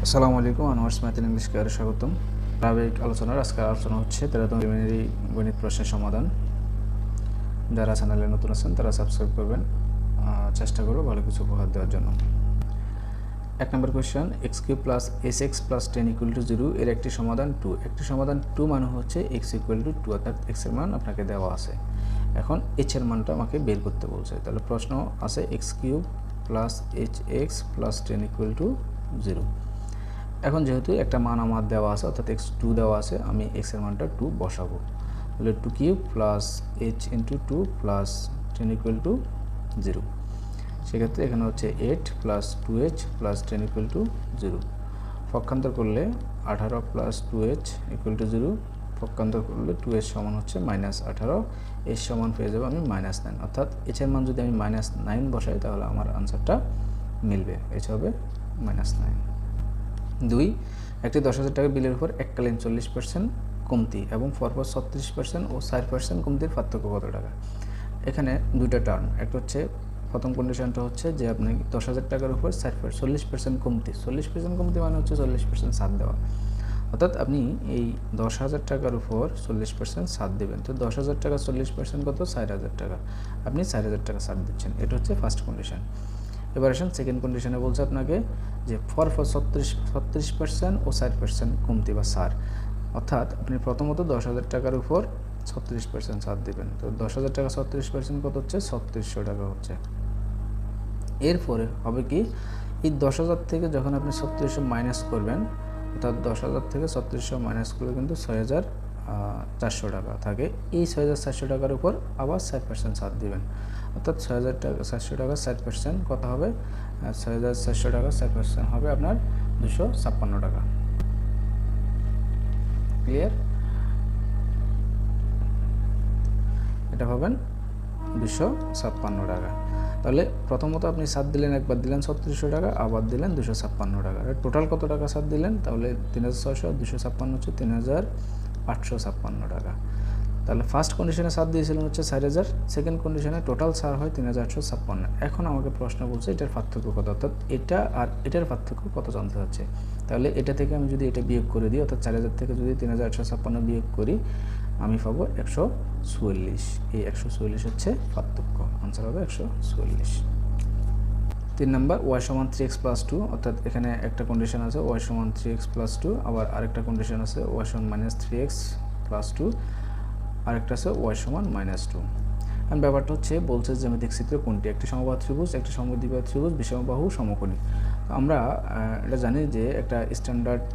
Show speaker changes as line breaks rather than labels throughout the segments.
আসসালামু আলাইকুম, honours math and English ক্লাসে স্বাগতম। ধারাবাহিক আলোচনার আজকের আলোচনা হচ্ছে 13তম প্রিলিমিনারি গণিত প্রশ্নের সমাধান। যারা চ্যানেলে নতুন আছেন তারা সাবস্ক্রাইব করবেন, চেষ্টা করব ভালো কিছু উপহার দেওয়ার জন্য। 1 নম্বর কোয়েশ্চেন, x³ + sx + 10 = 0 এর একটি সমাধান 2। একটি সমাধান 2 মানে হচ্ছে x = 2, অর্থাৎ x এর মান আপনাকে দেওয়া আছে। এখন h এর মানটা আমাকে বের করতে বলছে। তাহলে প্রশ্ন আছে x³ + hx + 10 = 0। এখন যেহেতু একটা মান আমার দেওয়া আছে, অর্থাৎ x2 দেওয়া আছে, আমি x এর মানটা 2 বসাবো। তাহলে 2³ + h × 2 + 10 = 0। সেক্ষেত্রে এখানে হচ্ছে 8 + 2h + 10 = 0। পক্ষান্তর করলে 18 + 2h = 0। পক্ষান্তর করলে 2h সমান হচ্ছে -18, h সমান পেয়ে যাবো আমি -9। অর্থাৎ h এর মান যদি আমি -9 বসাই তাহলে আমার আনসারটা মিলবে, h হবে -9। 2, একটি 10,000 টাকা বিলের উপর এককালীন 40% কমতি এবং পরপর 36% ও 4% কমতির পার্থক্য কত টাকা? এখানে দুইটা টার্ম, একটা হচ্ছে প্রথম কন্ডিশনটা হচ্ছে যে আপনি 10,000 টাকার উপর 40% কমতি, 40% কমতি মানে হচ্ছে 40% ছাড় দেওয়া, অর্থাৎ আপনি এই 10,000 টাকার উপর 40% ছাড় দেবেন। তো 10,000 টাকা 40% কত? 4,000 টাকা। আপনি 4,000 টাকা ছাড় দিচ্ছেন, এটা হচ্ছে ফার্স্ট কন্ডিশন। এবার আসেন সেকেন্ড কন্ডিশনে, বলছে আপনাকে যে পরপর 36% ও 4% কমতি বা ছাড়, অর্থাৎ আপনি প্রথমত 10,000 টাকার উপর 36% ছাড় দেবেন। তো 10,000 টাকা 36% কত হচ্ছে? 3600 টাকা হচ্ছে। এরপরে হবে কি, এই 10,000 থেকে যখন আপনি 3600 মাইনাস করবেন, অর্থাৎ 10,000 থেকে 3600 মাইনাস করলে কিন্তু 6,400 টাকা থাকে। এই 6,400 টাকার উপর আবার 4% ছাড় দিবেন, অর্থাৎ 6,400 টাকা 4% কত হবে? 6,400 টাকা 4% হবে আপনার 256 টাকা। ক্লিয়ার? এটা পাবেন 256 টাকা। তাহলে প্রথমত আপনি ছাড় দিলেন, একবার দিলেন 3600 টাকা, আবার দিলেন 256 টাকা। টোটাল কত টাকা ছাড় দিলেন? তাহলে 3,600, 256 হচ্ছে 3,856 টাকা। তাহলে ফার্স্ট কন্ডিশনে ছাড় দিয়েছিলেন হচ্ছে 4,000, সেকেন্ড কন্ডিশনে টোটাল ছাড় হয় 3,856। এখন আমাকে প্রশ্ন বলছে এটার পার্থক্য কত, অর্থাৎ এটা আর এটার পার্থক্য কত জানতে হচ্ছে। তাহলে এটা থেকে আমি যদি এটা বিয়োগ করে দিই, অর্থাৎ 4,000 থেকে যদি 3,856 বিয়োগ করি, আমি পাবো 144। এই 144 হচ্ছে পার্থক্য, আনসার হবে 144। 3 নম্বর, y = 3x + 2, অর্থাৎ এখানে একটা কন্ডিশন আছে y = 3x + 2, আবার আরেকটা কন্ডিশন আছে y = -3x + 2, আরেকটা আছে y = -2। এখন ব্যাপারটা হচ্ছে বলছে জ্যামিতিক চিত্র কোনটি? একটি সমবাহু ত্রিভুজ, একটি সমদ্বিবাহু ত্রিভুজ, বিষমবাহু সমকোণী। আমরা এটা জানি যে একটা স্ট্যান্ডার্ড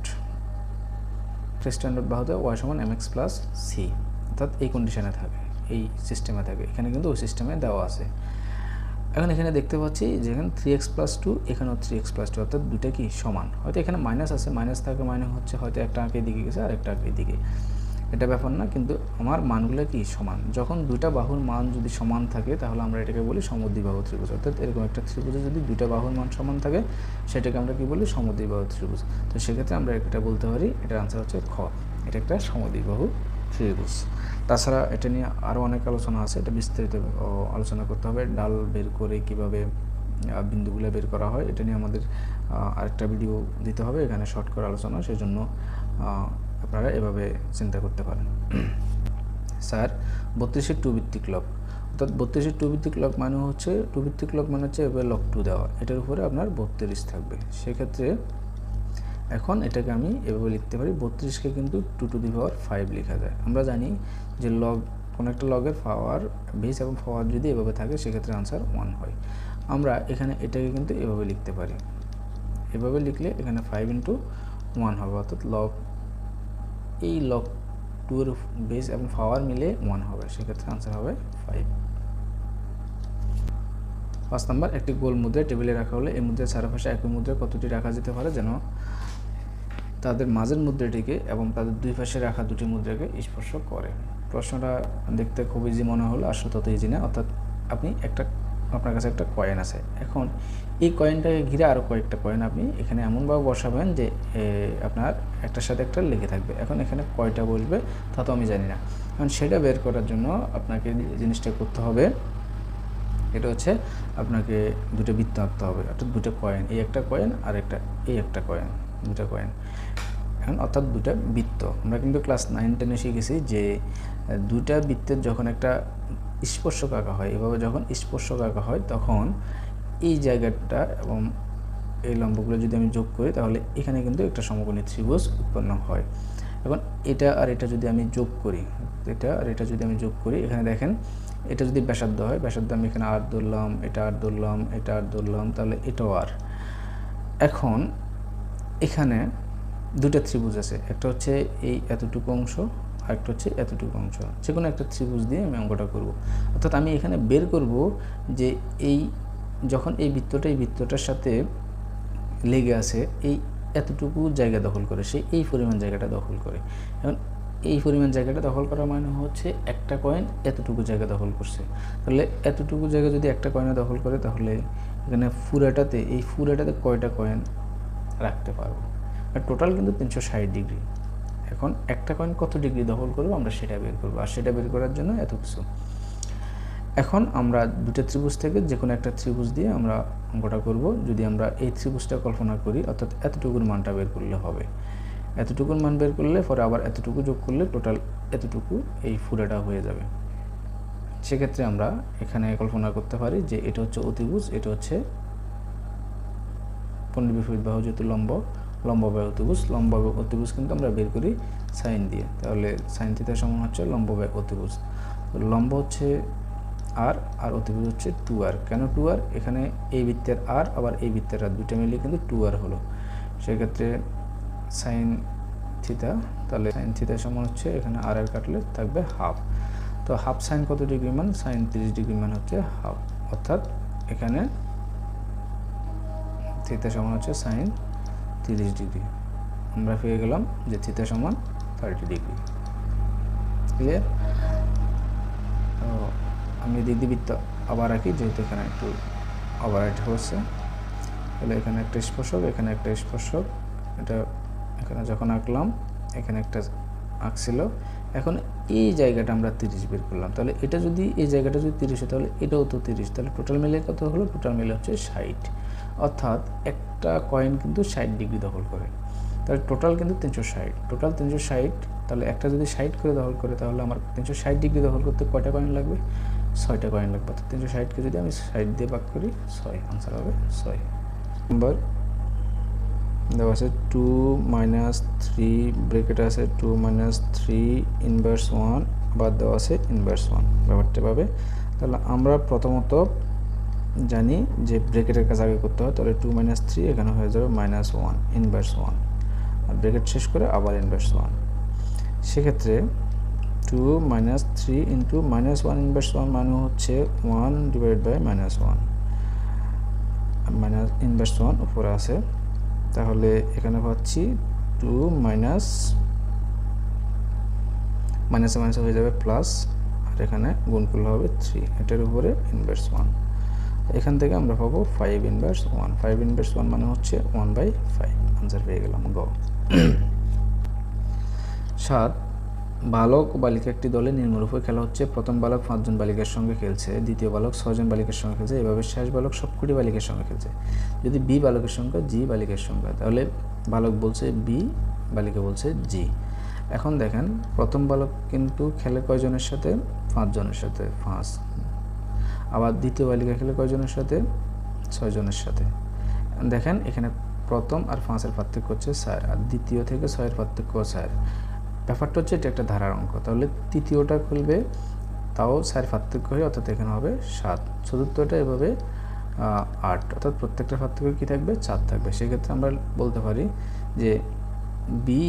বাহুতে y = mx + c, অর্থাৎ এই কন্ডিশনে থাকে, এই সিস্টেমে থাকে। এখানে কিন্তু ওই সিস্টেমে দেওয়া আছে। এখন এখানে দেখতে পাচ্ছি যে এখানে 3x + 2, এখানেও 3x + 2, অর্থাৎ দুটো কি সমান। হয়তো এখানে মাইনাস আছে, মাইনাস থাকে মানে হচ্ছে হয়তো একটা আঁকের দিকে গেছে আর একটা আঁকের দিকে, এটা ব্যাপার না, কিন্তু আমার মানগুলো কি সমান। যখন দুইটা বাহুর মান যদি সমান থাকে তাহলে আমরা এটাকে বলি সমদ্বিবাহু ত্রিভুজ। অর্থাৎ এরকম একটা ত্রিভুজে যদি দুইটা বাহুর মান সমান থাকে সেটাকে আমরা কি বলি? সমদ্বিবাহু ত্রিভুজ। তো সেক্ষেত্রে আমরা এটা বলতে পারি, এটার আনসার হচ্ছে খ, এটা একটা সমদ্বিবাহু ত্রিভুজ। তাছাড়া এটা নিয়ে আরও অনেক আলোচনা আছে, এটা বিস্তারিত আলোচনা করতে হবে। ডাল বের করে কিভাবে বিন্দুগুলো বের করা হয় এটা নিয়ে আমাদের আরেকটা ভিডিও দিতে হবে, এখানে শর্ট করে আলোচনা, সেই জন্য আপনারা এভাবে চিন্তা করতে পারেন। স্যার, 32-এর 2 ভিত্তিক লব, অর্থাৎ 32-এর 2 ভিত্তিক লব মানে হচ্ছে 2 ভিত্তিক লব মানে হচ্ছে এভাবে লব 2 দেওয়া, এটার উপরে আপনার 32 থাকবে। সেক্ষেত্রে এখন এটাকে আমি এভাবে লিখতে পারি, 32কে কিন্তু 2⁵ লেখা যায়। আমরা জানি যে লগ, কোনো একটা লগের পাওয়ার, বেস এবং পাওয়ার যদি এভাবে থাকে সেক্ষেত্রে আনসার 1 হয়। আমরা এখানে এটাকে কিন্তু এভাবে লিখতে পারি, এভাবে লিখলে এখানে 5 × 1 হবে, অর্থাৎ লগ, এই লগ 2 এর বেস এবং পাওয়ার মিলে 1 হবে, সেক্ষেত্রে আনসার হবে 5। 5 নম্বর, একটি গোল মুদ্রা টেবিলে রাখা হলে এই মুদ্রার চারপাশে একই মুদ্রা কতটি রাখা যেতে পারে যেন তাদের মাঝের মুদ্রাটিকে এবং তাদের দুই পাশে রাখা দুটি মুদ্রাকে স্পর্শ করে? প্রশ্নটা দেখতে খুব ইজি মনে হলো, আসলে তত ইজি না। অর্থাৎ আপনার কাছে একটা কয়েন আছে, এখন এই কয়েনটাকে ঘিরে আরও কয়েকটা কয়েন আপনি এখানে এমনভাবে বসাবেন যে আপনার একটার সাথে একটা লেগে থাকবে। এখন এখানে কয়টা বসবে তা তো আমি জানি না, এখন সেটা বের করার জন্য আপনাকে জিনিসটা করতে হবে, এটা হচ্ছে আপনাকে দুটো বৃত্ত আঁকতে হবে, অর্থাৎ দুটো কয়েন, এই একটা কয়েন আর এই একটা কয়েন, দুটা কয়েন। এখন অর্থাৎ দুটা বৃত্ত। আমরা কিন্তু ক্লাস 9-10-এ শিখেছি যে দুটা বৃত্তের যখন একটা স্পর্শক আঁকা হয়, এভাবে যখন স্পর্শক আঁকা হয় তখন এই জায়গাটা এবং এই লম্বগুলো যদি আমি যোগ করি তাহলে এখানে কিন্তু একটা সমকোণী ত্রিভুজ উৎপন্ন হয়। এখন এটা আর এটা যদি আমি যোগ করি, এটা আর এটা যদি আমি যোগ করি, এখানে দেখেন এটা যদি ব্যাসার্ধ হয়, ব্যাসার্ধ আমি এখানে আর ধরলাম, এটা আর ধরলাম, এটা আর ধরলাম, তাহলে এটাও আর। এখন এখানে দুটা ত্রিভুজ আছে, একটা হচ্ছে এই এতটুকু অংশ আর একটা হচ্ছে এতটুকু অংশ। যে কোনো একটা ত্রিভুজ দিয়ে আমি অঙ্কটা করব। অর্থাৎ আমি এখানে বের করব যে এই যখন এই বৃত্তটার সাথে লেগে আছে, এই এতটুকু জায়গা দখল করে, সে এই পরিমাণ জায়গাটা দখল করে। এখন এই পরিমাণ জায়গাটা দখল করা মানে হচ্ছে একটা কয়েন এতটুকু জায়গা দখল করছে। তাহলে এতটুকু জায়গা যদি একটা কয়েনে দখল করে তাহলে এখানে এই পুরাটাতে কয়টা কয়েন রাখতে পারবো? টোটাল কিন্তু 360 ডিগ্রি। এখন একটা কয়েন কত ডিগ্রি দখল করবো আমরা সেটা বের করবো, আর সেটা বের করার জন্য এত কিছু। এখন আমরা দুটো ত্রিভুজ থেকে যে কোনো একটা ত্রিভুজ দিয়ে আমরা অঙ্কটা করব। যদি আমরা এই ত্রিভুজটা কল্পনা করি, অর্থাৎ এতটুকুর মানটা বের করলে হবে, এতটুকুর মান বের করলে পরে আবার এতটুকু যোগ করলে টোটাল এতটুকু এই পুরাটা হয়ে যাবে। সেক্ষেত্রে আমরা এখানে কল্পনা করতে পারি যে এটা হচ্ছে অতিভুজ, এটা হচ্ছে পণ্য বিপরীত বাহু, যেহেতু লম্ব বাই অতিভুজ। লম্ব বাই অতিভুজ কিন্তু আমরা বের করি সাইন দিয়ে, তাহলে সাইন থিটা সমান হচ্ছে লম্ব বাই অতিভুজ। লম্ব হচ্ছে আর অতিভুজ হচ্ছে 2r। কেন 2r? এখানে এই বৃত্তের আর আবার এই বৃত্তের আর দুইটা মিলিয়ে কিন্তু 2r হলো। সেক্ষেত্রে সাইন থিটা, তাহলে সাইন থিটা সমান হচ্ছে এখানে আর কাটলে থাকবে হাফ। তো হাফ সাইন কত ডিগ্রি মান? সাইন 30 ডিগ্রি মান হচ্ছে হাফ। অর্থাৎ এখানে থিটা সমান হচ্ছে সাইন 30 ডিগ্রি। আমরা পেয়ে গেলাম যে থিটা সমান 30 ডিগ্রি। ক্লিয়ার? আমি দিদিবৃত্ত আবার আঁকি, যেহেতু এখানে একটু ওভাররাইট হচ্ছে। তাহলে এখানে একটা স্পর্শক, এখানে একটা স্পর্শক, এটা এখানে যখন আঁকলাম এখানে একটা আঁকছিল। এখন এই জায়গাটা আমরা 30 বের করলাম, তাহলে এটা যদি এই জায়গাটা যদি 30 হয় তাহলে এটাও তো 30, তাহলে টোটাল মিলে কত হলো? টোটাল মিলে হচ্ছে 60। অর্থাৎ একটা কয়েন কিন্তু 60 ডিগ্রি দখল করে, তাহলে টোটাল কিন্তু 360। টোটাল 360, তাহলে একটা যদি 60 করে দখল করে তাহলে আমার 360 ডিগ্রি দখল করতে কয়টা কয়েন লাগবে? 6টা কয়েন লাগবে। অর্থাৎ 360কে যদি আমি 60 দিয়ে ভাগ করি 6, আনসার হবে 6 নম্বর। দেওয়া আছে 2 - 3 ব্র্যাকেট আছে 2 - 3 ইনভার্স 1, আবার দেওয়া আছে ইনভার্স 1। ব্যাপারটা পাবে। তাহলে আমরা প্রথমত জানি যে ব্র্যাকেটের কাজ আগে করতে হয়, তাহলে 2 - 3 এখানে হয়ে যাবে -1 ইনভার্স 1, আর ব্র্যাকেট শেষ করে আবার ইনভার্স 1। সেক্ষেত্রে 2 - 3 ইন্টু -1 ইনভার্স 1 মানে হচ্ছে 1 ডিভাইড বাই -1, মাইনাস ইনভার্স 1 উপরে আছে। তাহলে এখানে পাচ্ছি 2 মাইনাস হয়ে যাবে প্লাস, আর এখানে গুণ করলে হবে 3, এটার উপরে ইনভার্স 1। এখান থেকে আমরা পাবো 5 ইনভার্স 1। 5 ইনভার্স 1 মানে হচ্ছে 1/5। আনসার পেয়ে গেলাম গ। 7 বালক ও বালিকা একটি দলে নিম্নরূপে খেলা হচ্ছে। প্রথম বালক 5 জন বালিকার সঙ্গে খেলছে, দ্বিতীয় বালক 6 জন বালিকার সঙ্গে খেলছে, এভাবে শেষ বালক সবকটি বালিকার সঙ্গে খেলছে। যদি বি বালকের সংখ্যা, জি বালিকার সংখ্যা, তাহলে বালক বলছে বি, বালিকা বলছে জি। এখন দেখেন প্রথম বালক কিন্তু খেলে কয়জনের সাথে? 5 জনের সাথে, 5। আবার দ্বিতীয় বালিকা খেলে কয়জনের সাথে? 6 জনের সাথে। দেখেন এখানে প্রথম আর 5-এর পার্থক্য হচ্ছে 4, আর দ্বিতীয় থেকে 6-এর পার্থক্য 4। ব্যাপারটা হচ্ছে এটা একটা ধারার অঙ্ক, তাহলে তৃতীয়টা খুলবে তাও 4 পার্থক্য হয়, অর্থাৎ এখানে হবে 7। চতুর্থটা এভাবে 8, অর্থাৎ প্রত্যেকটা পার্থক্য কী থাকবে? 4 থাকবে। সেক্ষেত্রে আমরা বলতে পারি যে বি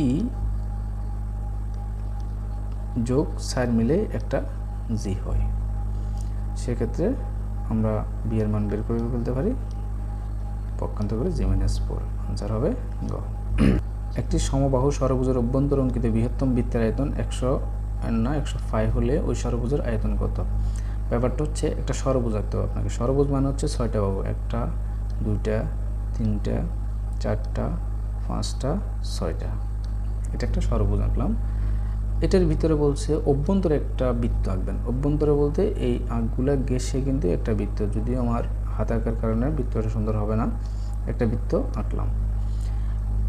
যোগ 4 মিলে একটা জি হয়। সেক্ষেত্রে আমরা বি এর মান বের করে ফেলতে পারি, পক্ষান্তর করে জি - 4। আনসার হবে গ। একটি সমবাহু ষড়ভুজের অভ্যন্তর অঙ্কিত বৃহত্তম বৃত্তের আয়তন 105 হলে ওই ষড়ভুজের আয়তন কত? ব্যাপারটা হচ্ছে একটা ষড়ভুজ আঁকতে হবে আপনাকে। ষড়ভুজ মানে হচ্ছে 6টা বাহু, 1টা 2টা 3টা 4টা 5টা 6টা। এটা একটা ষড়ভুজ আঁকলাম। এটার ভিতরে বলছে অভ্যন্তরে একটা বৃত্ত আঁকবেন। অভ্যন্তরে বলতে এই আঁকগুলা গেছে কিন্তু একটা বৃত্ত, যদিও আমার হাত আঁকার কারণে বৃত্তটা সুন্দর হবে না। একটা বৃত্ত আঁকলাম।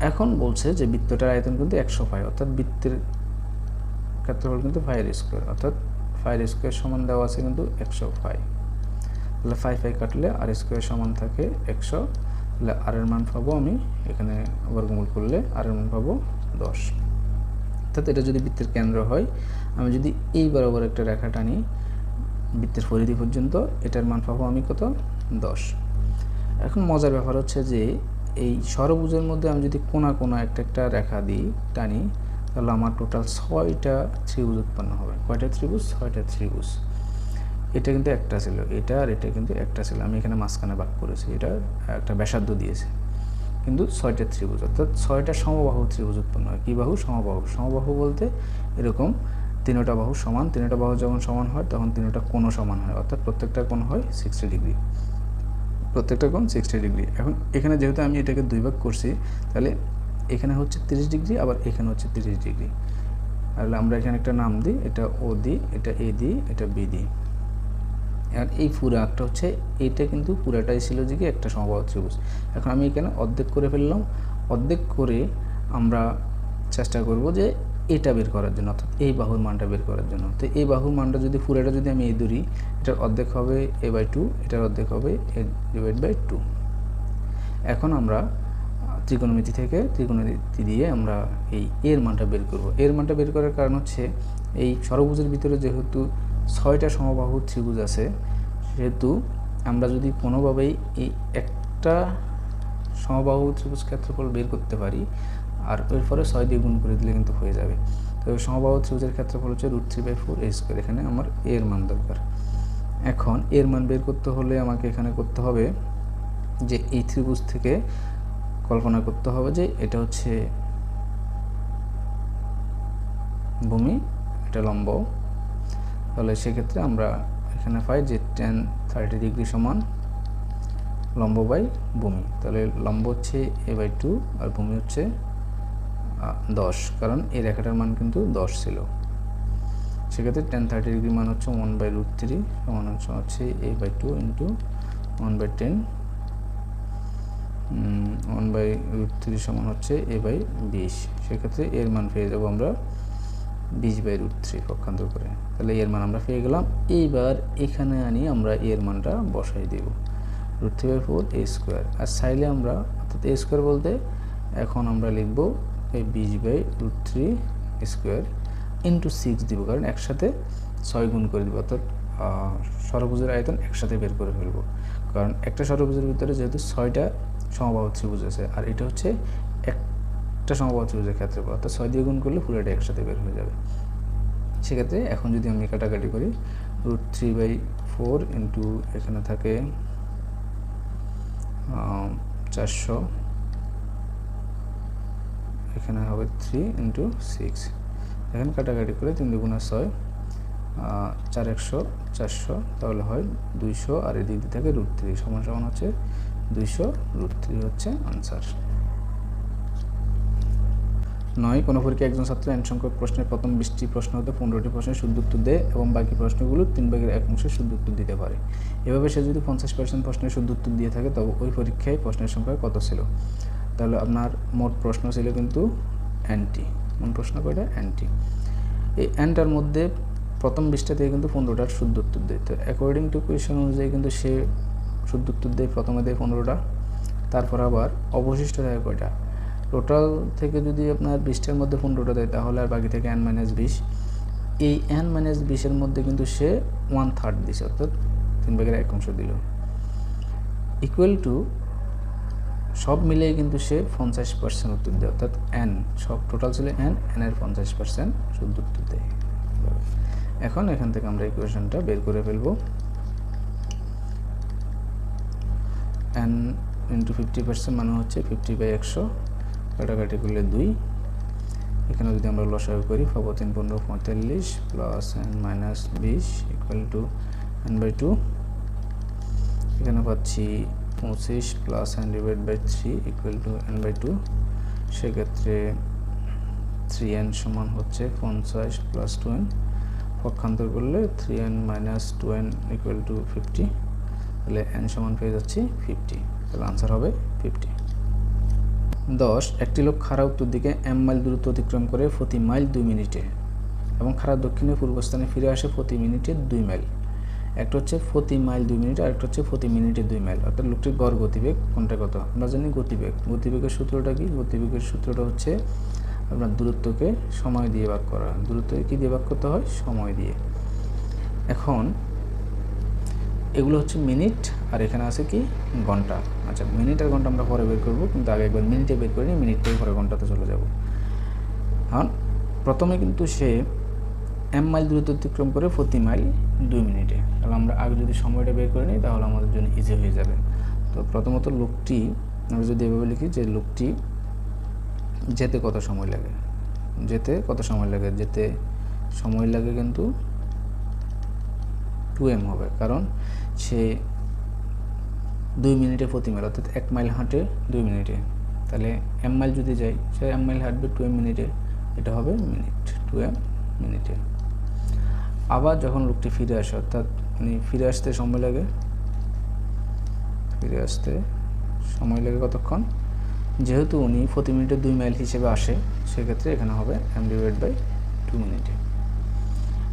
এখন বলছে যে বৃত্তটার আয়তন কিন্তু 100 পাই, অর্থাৎ বৃত্তের ক্ষেত্রফল কিন্তু পাই স্কোয়ার, অর্থাৎ পাই স্কোয়ার সমান দেওয়া আছে কিন্তু 100 পাই। তাহলে পাই কাটলে আর স্কোয়ার সমান থাকে 100, তাহলে আর এর মান পাবো আমি এখানে বর্গমূল করলে আর এর মান পাবো 10। অর্থাৎ এটা যদি বৃত্তের কেন্দ্র হয়, আমি যদি এই বরাবর একটা রেখা টানি বৃত্তের পরিধি পর্যন্ত, এটার মান পাবো আমি কত 10। এখন মজার ব্যাপার হচ্ছে যে এই ষড়ভুজের মধ্যে আমি যদি কোনা কোনা একটা রেখা দিই টানি, তাহলে আমার টোটাল 6টা ত্রিভুজ উৎপন্ন হবে। কয়টা ত্রিভুজ? 6টা ত্রিভুজ। এটা কিন্তু একটা ছিল, এটা আর এটা কিন্তু একটা ছিল, আমি এখানে মাঝখানে ভাগ করেছি, এটা একটা ব্যাসার্ধ দিয়েছে, কিন্তু 6টা ত্রিভুজ, অর্থাৎ 6টা সমবাহু ত্রিভুজ উৎপন্ন হয়। কী বাহু? সমবাহু। সমবাহু বলতে এরকম 3টা বাহু সমান, 3টা বাহু যখন সমান হয় তখন 3টা কোণও সমান হয়, অর্থাৎ প্রত্যেকটা কোণ হয় 60 ডিগ্রি, প্রত্যেকটা কোণ 60 ডিগ্রি। এখন এখানে যেহেতু আমি এটাকে 2 ভাগ করছি, তাহলে এখানে হচ্ছে 30 ডিগ্রি, আবার এখানে হচ্ছে 30 ডিগ্রি। তাহলে আমরা এখানে একটা নাম দিই, এটা ও দিই, এটা এ দিই, এটা বি দিই। আর এই পুরো একটা হচ্ছে, এইটা কিন্তু পুরাটাই ছিল যে কি একটা সমবাহু ত্রিভুজ। এখন আমি এখানে অর্ধেক করে ফেললাম, অর্ধেক করে আমরা চেষ্টা করব যে এটা বের করার জন্য, অর্থাৎ এই বাহুর মানটা বের করার জন্য। তো এই বাহুর মানটা যদি পুরোটা যদি আমি এই ধরি, এটার অর্ধেক হবে a/2, এটার অর্ধেক হবে a/2। এখন আমরা ত্রিকোণমিতি থেকে ত্রিকোণমিতি দিয়ে আমরা এই এর মানটা বের করব। এর মানটা বের করার কারণ হচ্ছে এই ষড়ভুজের ভিতরে যেহেতু 6টা সমবাহু ত্রিভুজ আছে, সেহেতু আমরা যদি কোনোভাবেই এই একটা সমবাহু ত্রিভুজ ক্ষেত্রফল বের করতে পারি, আর এরপরে 6 দিয়ে গুণ করে দিলে কিন্তু হয়ে যাবে। তো সমবাহু ত্রিভুজের ক্ষেত্রফল হচ্ছে √3/4a²। এখানে আমার এর মান দরকার। এখন এর মান বের করতে হলে আমাকে এখানে করতে হবে যে এই ত্রিভুজ থেকে কল্পনা করতে হবে যে এটা হচ্ছে ভূমি, এটা লম্ব। তাহলে সেক্ষেত্রে আমরা এখানে পাই যে tan 30 ডিগ্রি সমান লম্ব বাই ভূমি। তাহলে লম্ব হচ্ছে a/2 আর ভূমি হচ্ছে 10, কারণ এই রেখাটার মান কিন্তু 10 ছিল। সেক্ষেত্রে tan 30 ডিগ্রি মান হচ্ছে 1/√3 সমান হচ্ছে a/2 × 1/10, 1/√3 সমান হচ্ছে a/20। সেক্ষেত্রে এর মান পেয়ে যাবো আমরা 20/√3 পক্ষান্তর করে। তাহলে এর মান আমরা পেয়ে গেলাম। এইবার এখানে আনি আমরা এর মানটা বসাই দেব, √3/4a²। আর চাইলে আমরা, অর্থাৎ a² বলতে এখন আমরা লিখব এই 20/√3² × 6 দিব, কারণ একসাথে 6 গুণ করে দিব, অর্থাৎ ষড়ভুজের আয়তন একসাথে বের করে ফেলব। কারণ একটা ষড়ভুজের ভিতরে যেহেতু 6টা সমবাহু ত্রিভুজ আছে, আর এটা হচ্ছে একটা সমবাহু ত্রিভুজের ক্ষেত্রফল, অর্থাৎ 6 দিয়ে গুণ করলে পুরোটা একসাথে বের হয়ে যাবে। সেক্ষেত্রে এখন যদি আমি কাটাকাটি করি, √3/4 × এখানে থাকে 400, এখানে হবে 3 × 6। এখানে কাটাকাটি করে 3 × 6, 4 100 400, তাহলে হয় 200, আর এদিক দিয়ে থাকে √3 সমান সমান হচ্ছে 200√3 হচ্ছে আনসার। 9, কোনো পরীক্ষায় একজন ছাত্র n সংখ্যক প্রশ্নের প্রথম 20টি প্রশ্ন হতে 15টি প্রশ্নের শুদ্ধ উত্তর দেয় এবং বাকি প্রশ্নগুলো 3/1 অংশের শুদ্ধ উত্তর দিতে পারে। এভাবে সে যদি 50% প্রশ্নের শুদ্ধ উত্তর দিয়ে থাকে, তবে ওই পরীক্ষায় প্রশ্নের সংখ্যা কত ছিল? তাহলে আপনার মোট প্রশ্ন ছিল কিন্তু nটি। মোট প্রশ্ন কয়টা? nটি। এই nটার মধ্যে প্রথম 20টা থেকে কিন্তু 15টার শুদ্ধ উত্তর দেয়। তো অ্যাকর্ডিং টু কোয়েশন অনুযায়ী কিন্তু সে শুদ্ধ উত্তর দেয়, প্রথমে দেয় 15টা, তারপর আবার অবশিষ্ট থাকে কয়টা? টোটাল থেকে যদি আপনার 20টার মধ্যে 15টা দেয়, তাহলে আর বাকি থেকে n-20। এই n-20-এর মধ্যে কিন্তু সে 1/3 দিছে, অর্থাৎ 3/1 অংশ দিল, ইকুয়াল টু সব মিলিয়ে কিন্তু সে 50% উত্তর দেয়, অর্থাৎ n সব টোটাল ছিল n এর 50% শুদ্ধ উত্তর দেয়। এখন এখান থেকে আমরা ইকুয়েশনটা বের করে ফেলব। n × 50% মানে হচ্ছে 50/100, কাটাকাটি করলে 2। এখানে যদি আমরা লসাগু করি পাবো 3 15 45 plus n-20 equal to n/2। এখানে পাচ্ছি 25 plus n/3 equal to n/2। সেক্ষেত্রে 3n সমান হচ্ছে 50 প্লাস 2n, পক্ষান্তর করলে 3n - 2n ইকুয়াল টু 50। তাহলে n সমান পেয়ে যাচ্ছি 50, তাহলে আনসার হবে 50। 10 একটি লোক খাড়া উত্তর দিকে মাইল দূরত্ব অতিক্রম করে প্রতি মাইল 2 মিনিটে এবং খাড়া দক্ষিণে পূর্বস্থানে ফিরে আসে প্রতি মিনিটে 2 মাইল। একটা হচ্ছে প্রতি মাইল 2 মিনিট, আর একটা হচ্ছে প্রতি মিনিটে 2 মাইল। অর্থাৎ লোকটির গড় গতিবেগ কোনটা কত? আমরা জানি গতিবেগ। গতিবেগের সূত্রটা কি? গতিবেগের সূত্রটা হচ্ছে আপনার দূরত্বকে সময় দিয়ে ভাগ করা। দূরত্বকে কী দিয়ে ভাগ করতে হয়? সময় দিয়ে। এখন এগুলো হচ্ছে মিনিট, আর এখানে আছে কি? ঘন্টা। আচ্ছা, মিনিট আর ঘন্টা আমরা পরে বের করবো, কিন্তু আগে একবার মিনিটে বের করি, মিনিট থেকে পরে ঘন্টাতে চলে যাব। কারণ প্রথমে কিন্তু সে মাইল দূরত্ব অতিক্রম করে প্রতি মাইল 2 মিনিটে। তাহলে আমরা আগে যদি সময়টা বের করে নিই তাহলে আমাদের জন্য ইজি হয়ে যাবে। তো প্রথমত লোকটি আমরা যদি এভাবে লিখি যে লোকটি যেতে কত সময় লাগে, যেতে কত সময় লাগে? যেতে সময় লাগে কিন্তু 2m হবে, কারণ সে 2 মিনিটে প্রতি মাইল, অর্থাৎ 1 মাইল হাঁটে 2 মিনিটে। তাহলে m মাইল যদি যাই, সে m মাইল হাঁটবে 2m মিনিটে, এটা হবে মিনিট, 2m মিনিটে। আবার যখন লোকটি ফিরে আসে, অর্থাৎ উনি ফিরে আসতে সময় লাগে, ফিরে আসতে সময় লাগে কতক্ষণ? যেহেতু উনি প্রতি মিনিটে 2 মাইল হিসেবে আসে, সেক্ষেত্রে এখানে হবে m/2 মিনিটে।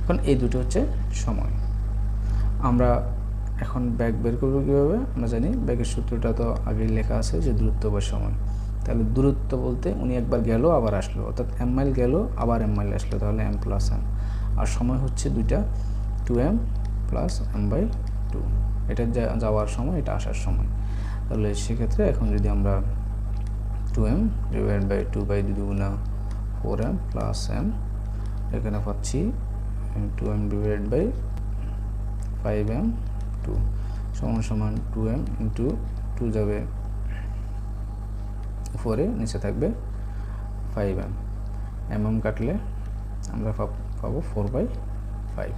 এখন এই দুটো হচ্ছে সময়। আমরা এখন ব্যাগ বের করবো কীভাবে? আমরা জানি ব্যাগের সূত্রটা তো আগেই লেখা আছে, যে দূরত্ব বা সময়। তাহলে দূরত্ব বলতে উনি একবার গেল আবার আসলো, অর্থাৎ m মাইল গেল আবার m মাইল আসলো, তাহলে m + m। আর সময় হচ্ছে দুইটা, 2m + m/2। এটা যাওয়ার সময়, এটা আসার সময়। তাহলে সেক্ষেত্রে এখন যদি আমরা 2m / 2/2 গুণা 4m + m, এখানে পাচ্ছি 2m / 5m2 সমান 2m × 2 যাবে উপরে, নিচে থাকবে 5m। কাটলে আমরা পাবো 4/5।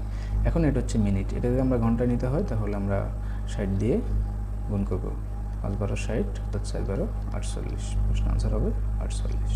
এখন এটা হচ্ছে মিনিট। এটা যদি আমরা ঘন্টা নিতে হয় তাহলে আমরা 60 দিয়ে গুণ করবো। 5 × 12 = 60, অর্থাৎ 4 × 12 = 48। প্রশ্ন আনসার হবে 48।